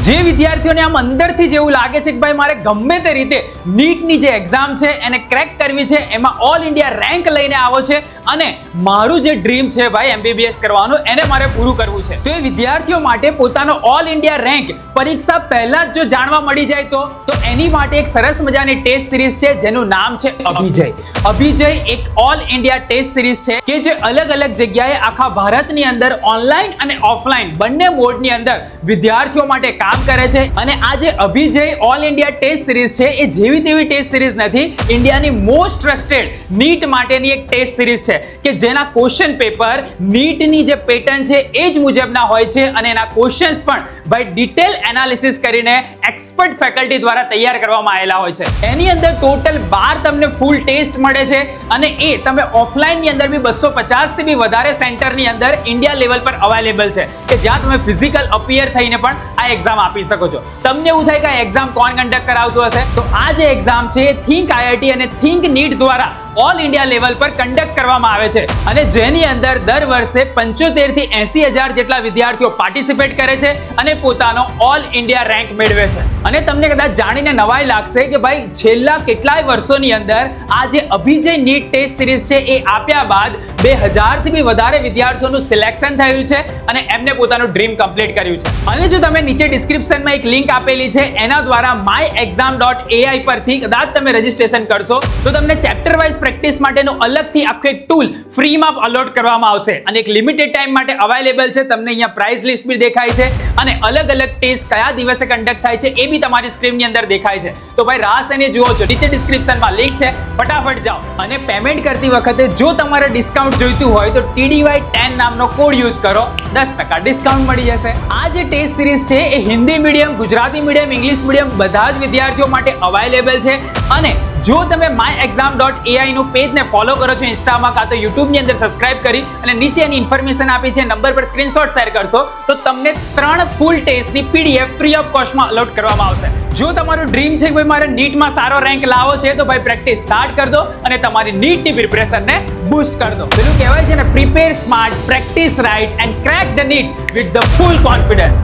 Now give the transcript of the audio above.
જે વિદ્યાર્થીઓને આમ અંદરથી જેવું લાગે છે કે ભાઈ મારે ગમે તે રીતે નીટની જે એક્ઝામ છે એને ક્રેક કરવી છે, એમાં ઓલ ઇન્ડિયા રેન્ક લઈને આવો છે અને મારું જે ડ્રીમ છે ભાઈ MBBS કરવાનું એને મારે પૂરું કરવું છે, તો એ વિદ્યાર્થીઓ માટે પોતાનો ઓલ ઇન્ડિયા રેન્ક પરીક્ષા પહેલા જ જો જાણવા મળી જાય તો એની માટે એક સરસ મજાની ટેસ્ટ સિરીઝ છે જેનું નામ છે અભિજય એક ઓલ ઇન્ડિયા ટેસ્ટ સિરીઝ છે કે જે અલગ અલગ જગ્યાએ આખા ભારતની અંદર ઓનલાઈન અને ઓફલાઈન બંને મોડની અંદર વિદ્યાર્થીઓ માટે કામ કરે છે. અને આ જે અભિજય ઓલ ઇન્ડિયા ટેસ્ટ સિરીઝ છે એ જેવી તેવી ટેસ્ટ સિરીઝ નથી, ઇન્ડિયાની મોસ્ટ ટ્રસ્ટેડ નીટ માટેની એક ટેસ્ટ સિરીઝ છે કે જેના ક્વેશ્ચન પેપર નીટની જે પેટર્ન છે એ જ મુજબના હોય છે અને એના ક્વેશ્ચન્સ પણ ભાઈ ડિટેલ એનાલિસિસ કરીને એક્સપર્ટ ફેકલ્ટી દ્વારા તૈયાર કરવામાં આવેલા હોય છે. એની અંદર ટોટલ 12 તમને ફૂલ ટેસ્ટ મળે છે અને એ તમે ઓફલાઈનની અંદર બી 250 થી બી વધારે સેન્ટરની અંદર ઇન્ડિયા લેવલ પર અવેલેબલ છે કે જ્યાં તમે ફિઝિકલ અપિયર થઈને પણ આ એક્ઝામ આપી શકો છો. તમને એવું થાય કે આ એક્ઝામ કોણ કન્ડક્ટ કરાવતું હશે, તો આ જે એક્ઝામ છે થિંક IIT અને થિંક નીટ દ્વારા ઓલ ઇન્ડિયા લેવલ પર કન્ડક્ટ કરવામાં આવે છે અને જેની અંદર દર વર્ષે 75 થી 80,000 જેટલા વિદ્યાર્થીઓ પાર્ટિસિપેટ કરે છે અને પોતાનો ઓલ ઇન્ડિયા રેન્ક મેળવે છે. અને તમને કદાચ જાણીને નવાઈ લાગશે કે ભાઈ છેલ્લા કેટલાય વર્ષોની અંદર આ જે અભિજય નીટ ટેસ્ટ સિરીઝ છે એ આપ્યા બાદ 2000 થી બી વધારે વિદ્યાર્થીઓનું સિલેક્શન થયું છે અને એમને પોતાનું ડ્રીમ કમ્પ્લીટ કર્યું છે. અને જો તમે નીચે ડિસ્ક્રિપ્શનમાં એક લિંક આપેલી છે એના દ્વારા myexam.ai પરથી કદાચ તમે રજીસ્ટ્રેશન કરશો તો તમને ચેપ્ટર વાઇઝ પ્રેક્ટિસ માટેનું અલગથી આખું એક ટૂલ ફ્રીમાં અલોટ કરવામાં આવશે અને એક લિમિટેડ ટાઈમ માટે અવેલેબલ છે. તમને અહીંયા પ્રાઇસ લિસ્ટ બી દેખાય છે અને અલગ અલગ ટેસ્ટ કયા દિવસે કન્ડક્ટ થાય છે એ બી તમારી સ્ક્રીનની અંદર દેખાય છે. તો ભાઈ રાહ સેને જુઓ છો, નીચે ડિસ્ક્રિપ્શનમાં લિંક છે, ફટાફટ જાઓ. અને પેમેન્ટ કરતી વખતે જો તમારે ડિસ્કાઉન્ટ જોઈતું હોય તો TDY10 નામનો કોડ યુઝ કરો, 10% ડિસ્કાઉન્ટ મળી જશે. આ જે ટેસ્ટ સિરીઝ છે એ Hindi medium, Gujarati medium, English medium બધા જ વિદ્યાર્થીઓ માટે અવેલેબલ છે. અને જો તમે myexam.ai નું પેજને ફોલો કરો છો ઇન્સ્ટામાં કાં તો યુટ્યુબની અંદર સબસ્ક્રાઇબ કરી અને નીચે એની ઇન્ફોર્મેશન આપી છે, નંબર પર સ્ક્રીનશોટ શેર કરશો તો તમને 3 ફૂલ ટેસ્ટની PDF ફ્રી ઓફ કોસ્ટમાં અલોટ કરવામાં આવશે. જો તમારું ડ્રીમ છે કે ભાઈ મારે નીટમાં સારો રેન્ક લાવવો છે તો ભાઈ પ્રેક્ટિસ સ્ટાર્ટ કરી દો અને તમારી નીટની પ્રિપરેશનને બૂસ્ટ કરી દો. પેલું કહેવાય છે ને, prepare smart, practice right and crack the NEET with the full confidence.